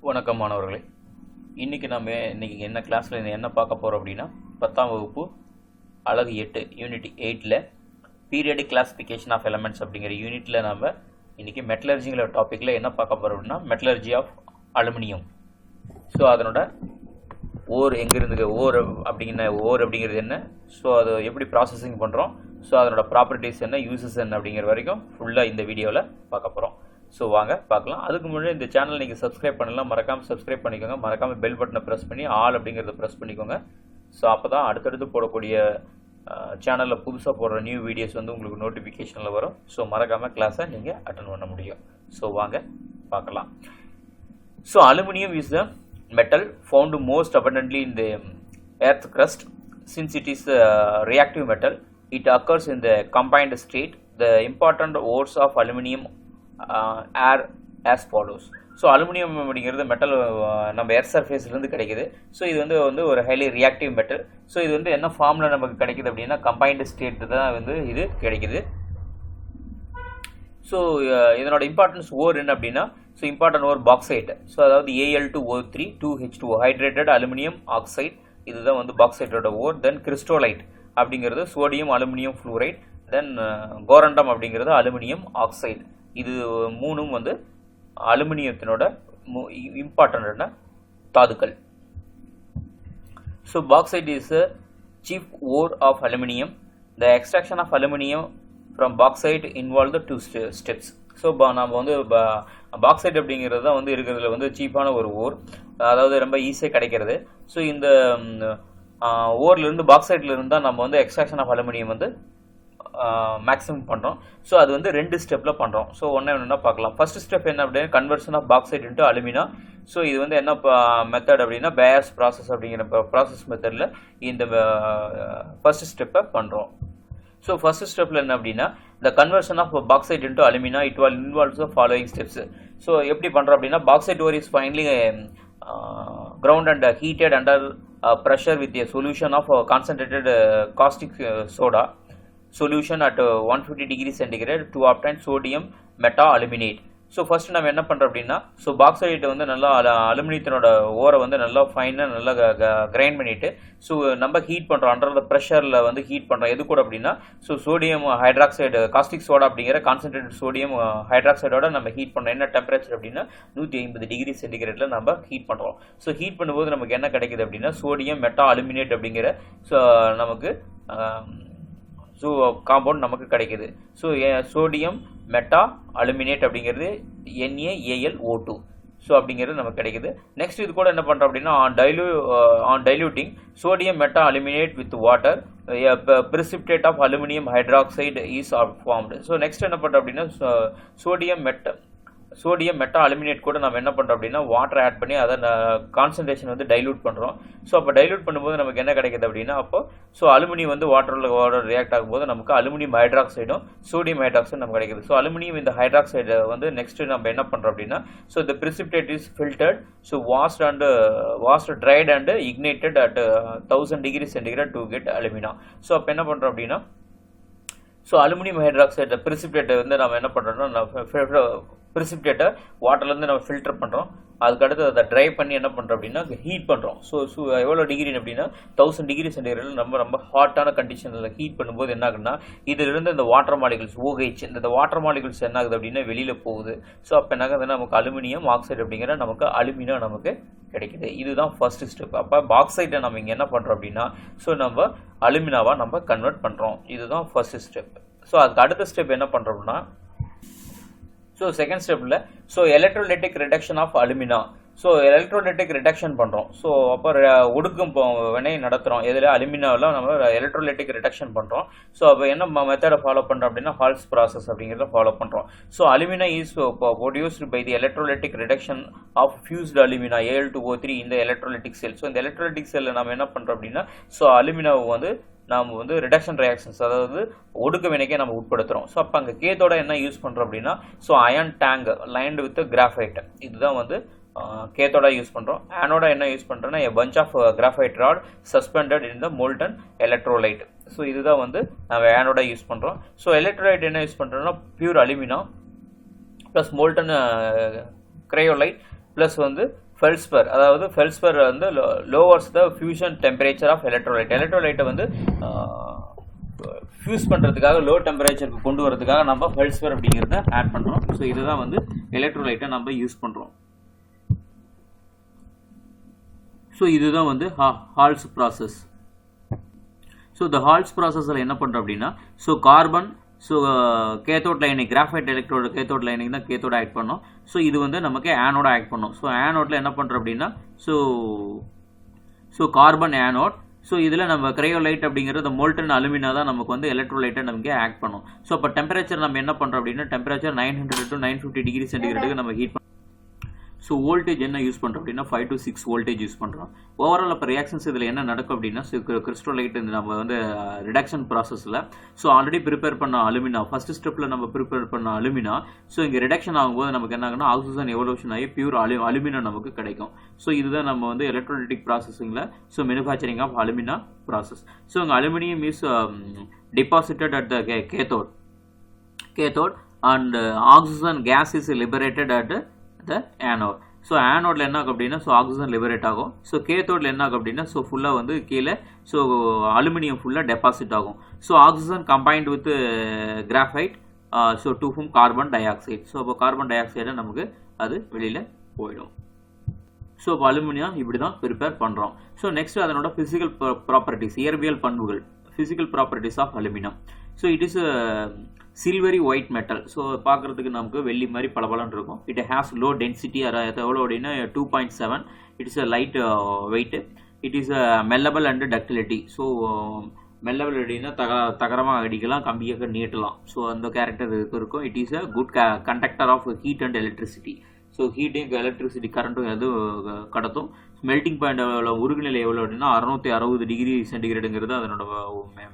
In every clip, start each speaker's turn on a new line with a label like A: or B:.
A: வணக்கம் மாணவர்களே. இன்றைக்கி என்ன கிளாஸில் என்ன பார்க்க போகிறோம் அப்படின்னா 10ஆம் வகுப்பு அலகு 8 யூனிட் 8ல் பீரியாடிக் கிளாசிஃபிகேஷன் ஆஃப் எலமெண்ட்ஸ் அப்படிங்கிற யூனிட்டில் நம்ம இன்றைக்கி மெட்டலர்ஜிங்கிற டாப்பிக்கில் என்ன பார்க்க போகிறோம் அப்படின்னா மெட்டலர்ஜி ஆஃப் அலுமினியம். ஸோ அதனோட ஓர் எங்கேருந்து அப்படிங்கிறது என்ன, ஸோ அதை எப்படி ப்ராசஸிங் பண்ணுறோம், ஸோ அதனோட ப்ராப்பர்ட்டிஸ் என்ன, யூசஸ் என்ன அப்படிங்கிற வரைக்கும் ஃபுல்லாக இந்த வீடியோவில் பார்க்க போகிறோம். ஸோ வாங்க பார்க்கலாம். அதுக்கு முன்னாடி இந்த சேனல் நீங்கள் சப்ஸ்கிரைப் பண்ணலாம், மறக்காமல் சப்ஸ்கிரைப் பண்ணிக்கோங்க. மறக்காமல் பெல் பட்டனை ப்ரெஸ் பண்ணி ஆல் அப்படிங்கிறத ப்ரெஸ் பண்ணிக்கோங்க. ஸோ அப்போ தான் அடுத்தடுத்து போடக்கூடிய சேனலில் புதுசாக போடுற நியூ வீடியோஸ் வந்து உங்களுக்கு நோட்டிஃபிகேஷனில் வரும். ஸோ மறக்காமல் கிளாஸை நீங்கள் அட்டன் பண்ண முடியும். ஸோ வாங்க பார்க்கலாம். So aluminium is the metal found most abundantly in the earth crust. Since it is a reactive metal, it occurs in the combined state. The important ores of aluminium are as follows. So aluminium அப்படிங்கிறது metal நம்ம earth சர்ஃபேஸ்லேருந்து கிடைக்குது. So இது வந்து ஒரு highly reactive metal. So இது வந்து என்ன ஃபார்மில் நமக்கு கிடைக்குது அப்படின்னா கம்பைன்டு ஸ்டேட் தான் வந்து இது கிடைக்குது. ஸோ இதனோட இம்பார்ட்டன்ஸ் ஓர் என்ன அப்படின்னா, ஸோ இம்பார்ட்டன்ட் ஓர் பாக்சைட். ஸோ அதாவது Al2O3 2H2O hydrated aluminium oxide, இதுதான் வந்து பாக்சைட்டோட ஓர். தென் கிறிஸ்டோலைட் அப்படிங்கிறது சோடியம் அலுமினியம் ஃப்ளூரைட். தென் கோரண்டம் அப்படிங்கிறது அலுமினியம் ஆக்சைடு. இது மூணும் வந்து அலுமினியத்தினோட இம்பார்ட்டன்டான தாதுக்கள். So bauxite is a chief ore of aluminium. The extraction of aluminium from bauxite involve the two steps. So நம்ம வந்து பாக்சைட் அப்படிங்கிறது தான் வந்து இருக்கிறதுல வந்து சீப்பான ஒரு ஓர், அதாவது ரொம்ப ஈஸியாக கிடைக்கிறது. ஸோ இந்த ஓர்லேருந்து பாக்சைட்லேருந்து தான் நம்ம வந்து எக்ஸ்ட்ராக்ஷன் ஆஃப் அலுமினியம் வந்து மேக்ஸிமம் பண்ணுறோம். ஸோ அது வந்து 2 ஸ்டெப்பில் பண்ணுறோம். ஸோ ஒன்று பார்க்கலாம். ஃபர்ஸ்ட் ஸ்டெப் என்ன அப்படின்னா conversion of bauxite into alumina. So இது வந்து என்ன மெத்தட் அப்படின்னா பேயர்ஸ் ப்ராசஸ் அப்படிங்கிற ப்ராசஸ் மெத்தடில் இந்த ஃபர்ஸ்ட் ஸ்டெப்பை பண்ணுறோம். ஸோ ஃபர்ஸ்ட் ஸ்டெப்பில் என்ன அப்படின்னா the conversion of bauxite into alumina, it will involve the following steps. So எப்படி பண்ணுறோம் அப்படின்னா bauxite ore is finally ground and heated under pressure with a solution of concentrated caustic soda solution at 150 degrees centigrade to obtain sodium meta-aluminate. So first நம்ம என்ன பண்ணுறோம் அப்படின்னா, so பாக்சைட்டை வந்து நல்லா அலுமினியத்தினோட ஓரை வந்து நல்லா ஃபைனாக நல்லா கிரைண்ட் பண்ணிவிட்டு ஸோ நம்ம ஹீட் பண்ணுறோம். அண்டர் த ப்ரெஷரில் வந்து ஹீட் பண்ணுறோம். எது கூட அப்படின்னா so sodium hydroxide caustic soda அப்படிங்கிற கான்சன்ட்ரேட்டட் சோடியம் ஹைட்ராக்சைடோட நம்ம ஹீட் பண்ணுறோம். என்ன டெம்பரேச்சர் அப்படின்னா 150 டிகிரி சென்டிகிரேடில் நம்ம ஹீட் பண்ணுறோம். ஸோ ஹீட் பண்ணும்போது நமக்கு என்ன கிடைக்குது அப்படின்னா சோடியம் மெட்டா அலுமினேட் அப்படிங்கிற ஸோ நமக்கு ஸோ காம்பவுண்ட் நமக்கு கிடைக்குது. ஸோ சோடியம் மெட்டா அலுமினேட் அப்படிங்கிறது NaAlO2 ஸோ அப்படிங்கிறது நமக்கு கிடைக்குது. நெக்ஸ்ட் இது கூட என்ன பண்ணுறோம் அப்படின்னா on diluting sodium meta aluminate with water precipitate of aluminum hydroxide is formed. So next என்ன பண்ணுறோம் அப்படின்னா சோடியம் மெட்டா அலுமினேட் கூட நம்ம என்ன பண்ணுறோம் அப்படின்னா வாட்டர் ஆட் பண்ணி அதை கான்சன்ட்ரேஷன் வந்து டைல்யூட் பண்ணுறோம். ஸோ அப்போ டைல்யூட் பண்ணும்போது நமக்கு என்ன கிடைக்குது அப்படின்னா அப்போ ஸோ அலுமினியம் வந்து வாட்டர் ரியாக்ட் ஆகும்போது நமக்கு அலுமினியம் ஹைட்ராக்சைடும் சோடியம் ஹைட்ராக்சைடும் நமக்கு கிடைக்குது. ஸோ அலுமினியம் இந்த ஹைட்ராக்சைடு வந்து நெக்ஸ்ட் நம்ம என்ன பண்ணுறோம் அப்படின்னா so the precipitate is filtered, so washed dried and ignited at 1000 degrees centigrade to get alumina. So அப்போ என்ன பண்ணுறோம் அப்படின்னா ஸோ அலுமினியம் ஹைட்ராக்சைடு பிரிசிபிடேட்டை வந்து நம்ம என்ன பண்ணுறோம்னா பிரிசிபிடேட்டை வாட்டர்லேருந்து நம்ம ஃபில்டர் பண்ணுறோம். அதுக்கடுத்து அதை ட்ரை பண்ணி என்ன பண்ணுறோம் அப்படின்னா ஹீட் பண்ணுறோம். ஸோ எவ்வளோ டிகிரி அப்படின்னா 1000 டிகிரி சென்டிகிரேடில் ரொம்ப ஹாட்டான கண்டிஷனில் ஹீட் பண்ணும்போது என்ன ஆகுதுன்னா இதிலிருந்து இந்த வாட்டர் மாலிகுல்ஸ் OH இந்த வாட்டர் மாலிகுல்ஸ் என்ன ஆகுது அப்படின்னா வெளியில் போகுது. ஸோ அப்போ என்ன ஆகுதுன்னா நமக்கு அலுமினியம் ஆக்சைடு அப்படிங்கிற நமக்கு அலுமினா நமக்கு கிடைக்குது. இதுதான் ஃபர்ஸ்ட் ஸ்டெப். அப்போ பாக்சைட்டை நம்ம இங்கே என்ன பண்ணுறோம் அப்படின்னா ஸோ நம்ம அலுமினாவாக நம்ம கன்வெர்ட் பண்ணுறோம். இதுதான் ஃபர்ஸ்ட் ஸ்டெப். ஸோ அதுக்கு அடுத்த ஸ்டெப் என்ன பண்ணுறோம்னா ஸோ செகண்ட் ஸ்டெப்பில் so electrolytic reduction of alumina. So electrolytic reduction பண்ணுறோம். ஸோ அப்போ ஒடுக்கும் வினை நடத்துகிறோம். இதில் அலுமினாவில் நம்ம எலக்ட்ரோலைட்டிக் ரிடக்ஷன் பண்ணுறோம். ஸோ அப்போ என்ன மெத்தடை ஃபாலோ பண்ணுறோம் அப்படின்னா ஹால்ஸ் ப்ராசஸ் அப்படிங்கிறத ஃபாலோ பண்ணுறோம். So alumina is produced by the electrolytic reduction of fused alumina Al2O3 இந்த எலக்ட்ரோலைட்டிக் செல். ஸோ இந்த எலக்ட்ரோலைட்டிக் செல்லில் நம்ம என்ன பண்ணுறோம் அப்படின்னா ஸோ அலுமினாவை வந்து நாம் வந்து ரிடக்ஷன் ரியாக்ஷன்ஸ் அதாவது ஒடுக்க வினைக்கே நம்ம உட்படுத்துகிறோம். ஸோ அப்போ அங்கே கேத்தோட என்ன யூஸ் பண்ணுறோம் அப்படின்னா so iron tank lined with graphite, இதுதான் வந்து கேத்தோட யூஸ் பண்ணுறோம். ஆனோட என்ன யூஸ் பண்ணுறோன்னா a bunch of graphite rod suspended in the molten electrolyte. So இதுதான் வந்து நம்ம ஆனோட யூஸ் பண்ணுறோம். ஸோ எலக்ட்ரோலைட் என்ன யூஸ் பண்ணுறோம்னா pure alumina plus molten cryolite plus வந்து ஃபெல்ஸ்பர், அதாவது ஃபெல்ஸ்பர் வந்து lowers the fusion temperature of electrolyte. எலக்ட்ரோலைட்டை வந்து ஃபியூஸ் பண்ணுறதுக்காக லோ டெம்பரேச்சருக்கு கொண்டு வரதுக்காக நம்ம ஃபெல்ஸ்பர் அப்படிங்கிறத ஆட் பண்ணுறோம். ஸோ இதுதான் வந்து எலக்ட்ரோலைட்டை நம்ம யூஸ் பண்ணுறோம். ஸோ இதுதான் வந்து ஹால்ஸ் ப்ராசஸ். ஸோ இந்த ஹால்ஸ் ப்ராசஸில் என்ன பண்ணுறோம் அப்படின்னா, so carbon, so cathode lining, graphite electrode cathode lining தான் கேத்தோட ஆக்ட் பண்ணோம். ஸோ இது வந்து நமக்கு ஆனோட ஆக்ட் பண்ணோம். ஸோ ஆனோட்டில் என்ன பண்ணுறோம் அப்படின்னா, ஸோ கார்பன் ஆனோட். ஸோ இதில் நம்ம கிரையோலைட் அப்படிங்கிறது மோல்டன் அலுமினா தான் நமக்கு வந்து எலக்ட்ரோலைட்டை நமக்கு ஆக்ட் பண்ணும். ஸோ இப்போ டெம்பரேச்சர் நம்ம என்ன பண்ணுறோம் அப்படின்னா, டெம்பரேச்சர் 900 to 950 டிகிரி சென்டிகிரேடுக்கு நம்ம ஹீட். ஸோ வோல்டேஜ் என்ன யூஸ் பண்ணுறோம் அப்படின்னா 5 to 6 வோல்டேஜ் யூஸ் பண்ணுறோம். ஓவரால் இப்போ ரியாக்ஷன்ஸ் இதில் என்ன நடக்கும் அப்படின்னா, கிறிஸ்டோலைட் நம்ம வந்து ரிடக்ஷன் ப்ராசஸில் ஸோ ஆல்ரெடி ப்ரிப்பேர் பண்ண அலுமினா, ஃபர்ஸ்ட் ஸ்டெப்பில் நம்ம ப்ரிப்பேர் பண்ண அலுமினா, ஸோ இங்கே ரிடக்ஷன் ஆகும்போது நமக்கு என்ன ஆகுனா ஆக்சிஜன் எவல்யூஷன் ஆகி பியூர் அலுமினா நமக்கு கிடைக்கும். ஸோ இதுதான் நம்ம வந்து எலக்ட்ரோலைட்டிக் ப்ராசஸிங்கில் so manufacturing of alumina process. So இங்கே aluminium is deposited at the cathode and oxygen gas is liberated at the anode. So ஆனோடில் என்ன ஆகும் அப்படின்னா, ஸோ ஆக்சிஜன் லிபரேட் ஆகும். ஸோ கேத்தோடில் என்ன ஆகும் அப்படின்னா, ஸோ ஃபுல்லாக வந்து கீழே ஸோ அலுமினியம் ஃபுல்லாக டெபாசிட் ஆகும். So oxygen combined with graphite, so to form carbon dioxide. So அப்போ கார்பன் டை ஆக்சைடை நமக்கு அது வெளியில் போயிடும். ஸோ இப்போ அலுமினியம் இப்படி தான் ப்ரிப்பேர் பண்ணுறோம். ஸோ நெக்ஸ்ட் அதனோட ஃபிசிக்கல் ப்ராப்பர்ட்டிஸ், இயற்பியல் பண்புகள், physical properties of aluminium. So it is silvery white metal. So பார்க்குறதுக்கு நமக்கு வெள்ளி மாதிரி பளபளன்னு இருக்கும். இட் ஹேஸ் லோ டென்சிட்டி, எவ்வளோ அப்படின்னா 2.7. It is a light weight. It is a malleable and ductility. So malleable அப்படின்னா தகரமாக அடிக்கலாம், கம்பியாக நீட்டலாம். ஸோ அந்த கேரக்டர் இருக்கும். It is a good conductor of heat and electricity. So heating electricity கரண்ட்டும் எது கடத்தும். மெல்டிங் பாயிண்ட் எவ்வளோ, உருகுநிலை எவ்வளோ அப்படின்னா 660 டிகிரி சென்டிகிரேடுங்கிறது அதனோட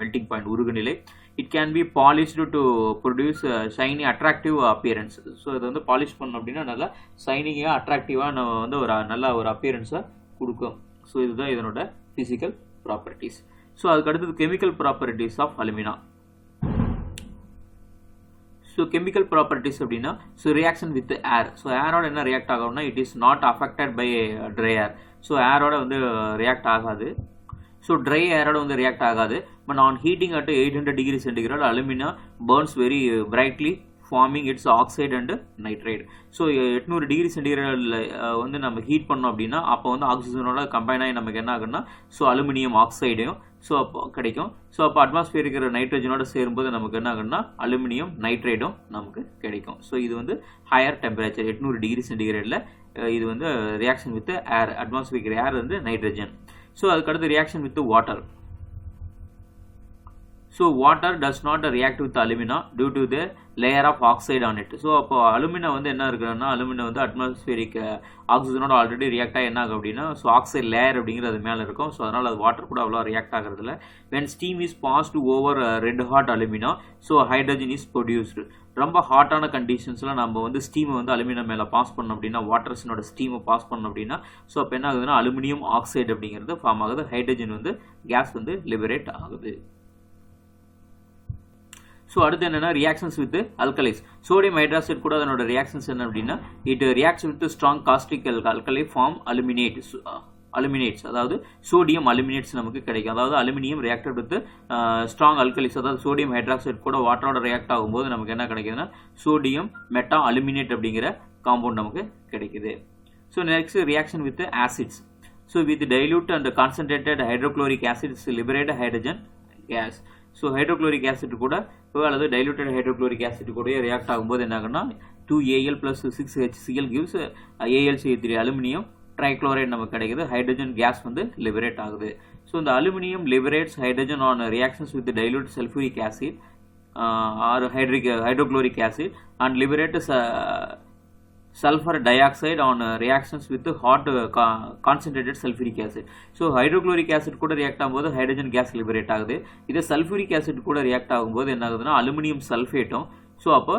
A: மெல்டிங் பாயிண்ட் உருகுநிலை. It can be polished to produce shiny attractive appearance. So இதை வந்து பாலிஷ் பண்ணோம் அப்படின்னா நல்லா ஷைனிங்காக அட்ராக்டிவாக நம்ம வந்து ஒரு நல்ல ஒரு அப்பியரன்ஸை கொடுக்கும். ஸோ இதுதான் இதனோட ஃபிசிக்கல் ப்ராப்பர்ட்டிஸ். ஸோ அதுக்கு அடுத்தது chemical properties of alumina. So chemical properties அப்படின்னா, so reaction with air. So ஏரோட என்ன ரியாக்ட் ஆகும்னா, it is not affected by dry air. So ஏரோட வந்து ரியாக்ட் ஆகாது. ஸோ ட்ரை ஏரோட வந்து ரியாக்ட் ஆகாது. But on heating at 800 degree centigrade alumina burns very brightly, forming its oxide and nitride. So 800 degree சென்டிகிரேடில் வந்து நம்ம ஹீட் பண்ணோம் அப்படின்னா அப்போ வந்து ஆக்சிஜனோட கம்பைன் ஆகி நமக்கு என்ன ஆகுன்னா, ஸோ அலுமினியம் ஆக்சைடையும் ஸோ அப்போ கிடைக்கும். ஸோ அப்போ அட்மாஸ்பியர் இருக்கிற நைட்ரஜனோட சேரும்போது நமக்கு என்ன ஆகுன்னா அலுமினியம் நைட்ரைடும் நமக்கு கிடைக்கும். ஸோ இது வந்து ஹையர் டெம்பரேச்சர் 800 டிகிரி சென்டிகிரேடில் இது வந்து ரியாக்ஷன் வித் ஏர், அட்மாஸ்பியர் ஏர் வந்து நைட்ரஜன். ஸோ அதுக்கடுத்து reaction with water. So water does not react with alumina due to the layer of oxide on it. So அப்போ அலுமினா வந்து என்ன இருக்குன்னா, அலுமினா வந்து அட்மாஸ்பியரிக் ஆக்சிஜனோட ஆல்ரெடி ரியாக்ட் ஆகி என்ன ஆகும் அப்படின்னா, ஸோ ஆக்சைடு லேயர் அப்படிங்கிறது அது மேலே இருக்கும். ஸோ அதனால் அது வாட்டர் கூட அவ்வளோ react ஆகிறதுல. when steam is passed over red hot alumina, so hydrogen is produced. ரொம்ப ஹாட்டான கண்டிஷன்ஸில் நம்ம வந்து ஸ்டீமை வந்து அலுமினியம் மேலே பாஸ் பண்ணோம் அப்படின்னா, வாட்டர்ஸினோட ஸ்டீமை பாஸ் பண்ணோம் அப்படின்னா, ஸோ அப்போ என்ன ஆகுதுன்னா அலுமினியம் ஆக்சைடு அப்படிங்கிறது ஃபார்ம் ஆகுது. ஹைட்ரஜன் வந்து கேஸ் வந்து லிபரேட் ஆகுது. ஸோ அடுத்து என்னென்னா reactions with alkalis. Sodium hydroxide கூட அதனோட ரியாக்ஷன்ஸ் என்ன அப்படின்னா, it reacts with strong caustic alkali form aluminates. அதாவது சோடியம் அலுமினேட்ஸ் நமக்கு கிடைக்கும். அதாவது aluminium reacted with strong alkalis, அதாவது சோடியம் ஹைட்ராக்சைடு கூட வாட்டரோட ரியாக்ட் ஆகும்போது நமக்கு என்ன கிடைக்குதுன்னா சோடியம் மெட்டா அலுமினேட் அப்படிங்கிற காம்பவுண்ட் நமக்கு கிடைக்குது. So next reaction with acids. So with dilute and concentrated hydrochloric acids liberate hydrogen case. So hydrochloric acid கூட அல்லது டைலூட்டட் ஹைட்ரோக்ளோரிக் ஆசிட் கூட ரியாக்ட் ஆகும்போது என்ன ஆகுன்னா 2Al + 6HCl gives AlCl3 aluminium trichloride நமக்கு கிடைக்குது. ஹைட்ரஜன் கேஸ் வந்து லிபரேட் ஆகுது. ஸோ இந்த aluminium liberates hydrogen on reactions with dilute sulphuric acid or hydrochloric acid and liberate sulfur dioxide on reactions with hot concentrated sulfuric acid. So hydrochloric acid கூட react ஆகும்போது hydrogen case liberate ஆகுது. இதே sulphuric acid கூட react ஆகும்போது என்ன ஆகுதுன்னா aluminium சல்ஃபேட்டும் so அப்போ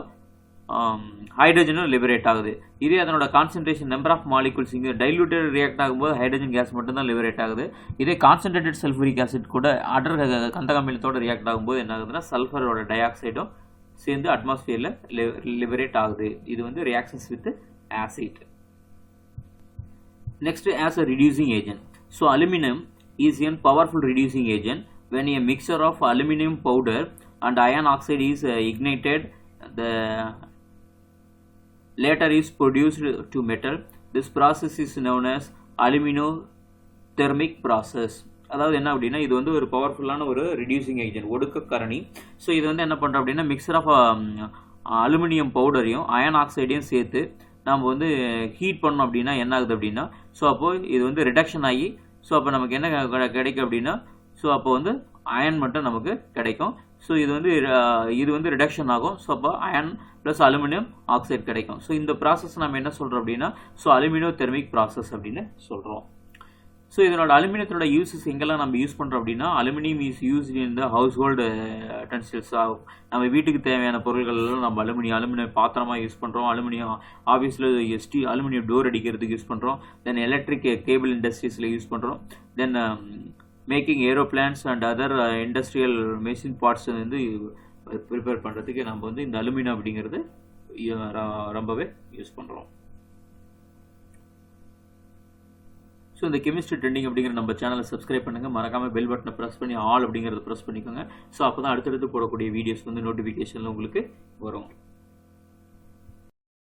A: ஹைட்ரஜனும் liberate ஆகுது. இதே அதனோட கான்சன்ட்ரேஷன் நம்பர் ஆஃப் மாலிகுல்ஸ் இங்கே டைலூட்டட் ரியாக்ட் ஆகும்போது ஹைட்ரஜன் கேஸ் மட்டும்தான் லிபரேட் ஆகுது. இதே கான்சன்ட்ரேட்டட் சல்ஃபூரிக் ஆசிட் கூட அடர் கந்தகமிலத்தோட ரியாக்ட் ஆகும்போது என்ன ஆகுதுன்னா சல்ஃபரோட டை ஆக்சைடும் சேர்ந்து அட்மாஸ்பியரில் லிபரேட் ஆகுது. இது வந்து reactions with acid. Next, as a reducing agent. So aluminum is a powerful reducing agent. When a mixture of aluminum powder and iron oxide is ignited, the later is produced to metal. This process is known as aluminothermic process. அதாவது என்ன அப்படின்னா இது வந்து ஒரு பவர்ஃபுல்லான ஒரு reducing agent, ஒடுக்க கரணி. So இது வந்து என்ன பண்ணுறோம் அப்படின்னா மிக்சர் ஆஃப் அலுமினியம் பவுடரையும் அயன் ஆக்சைடையும் சேர்த்து நம்ம வந்து ஹீட் பண்ணோம் அப்படின்னா என்ன ஆகுது அப்படின்னா, ஸோ அப்போது இது வந்து ரிடக்ஷன் ஆகி, ஸோ அப்போ நமக்கு என்ன கிடைக்கும் அப்படின்னா, ஸோ அப்போ வந்து அயன் மட்டும் நமக்கு கிடைக்கும். ஸோ இது வந்து ரிடக்ஷன் ஆகும். ஸோ அப்போ அயன் ப்ளஸ் அலுமினியம் ஆக்சைடு கிடைக்கும். ஸோ இந்த ப்ராசஸ் நம்ம என்ன சொல்கிறோம் அப்படின்னா, ஸோ அலுமினோதெர்மிக் ப்ராசஸ் அப்படின்னு சொல்கிறோம். ஸோ இதனோட அலுமினியத்தோட யூஸஸ் எங்கெல்லாம் நம்ம யூஸ் பண்ணுறோம் அப்படின்னா, aluminium is used in the house hold utensils. நம்ம வீட்டுக்கு தேவையான பொருட்கள்லாம் நம்ம அலுமினியம் பாத்திரமாக யூஸ் பண்ணுறோம். அலுமினியம் ஆஃபீஸில் அலுமினியம் டோர் அடிக்கிறதுக்கு யூஸ் பண்ணுறோம். தென் எலக்ட்ரிக் கேபிள் இண்டஸ்ட்ரீஸில் யூஸ் பண்ணுறோம். Then making aeroplanes and other industrial machine parts வந்து ப்ரிப்பேர் பண்ணுறதுக்கு நம்ம வந்து இந்த அலுமினியம் அப்படிங்கிறது ரொம்பவே யூஸ் பண்ணுறோம். ஸோ இந்த கெமிஸ்ட்ரி ட்ரெண்டிங் அப்படிங்கிற நம்ம சேனலை சப்ஸ்கிரைப் பண்ணுங்கள். மறக்காமல் பெல் பட்டனை ப்ரெஸ் பண்ணி ஆல் அப்படிங்கிறத ப்ரெஸ் பண்ணிக்கோங்க. ஸோ அப்போ தான் அடுத்தடுத்து போடக்கூடிய வீடியோஸ் வந்து நோட்டிஃபிகேஷனில் உங்களுக்கு வரும்.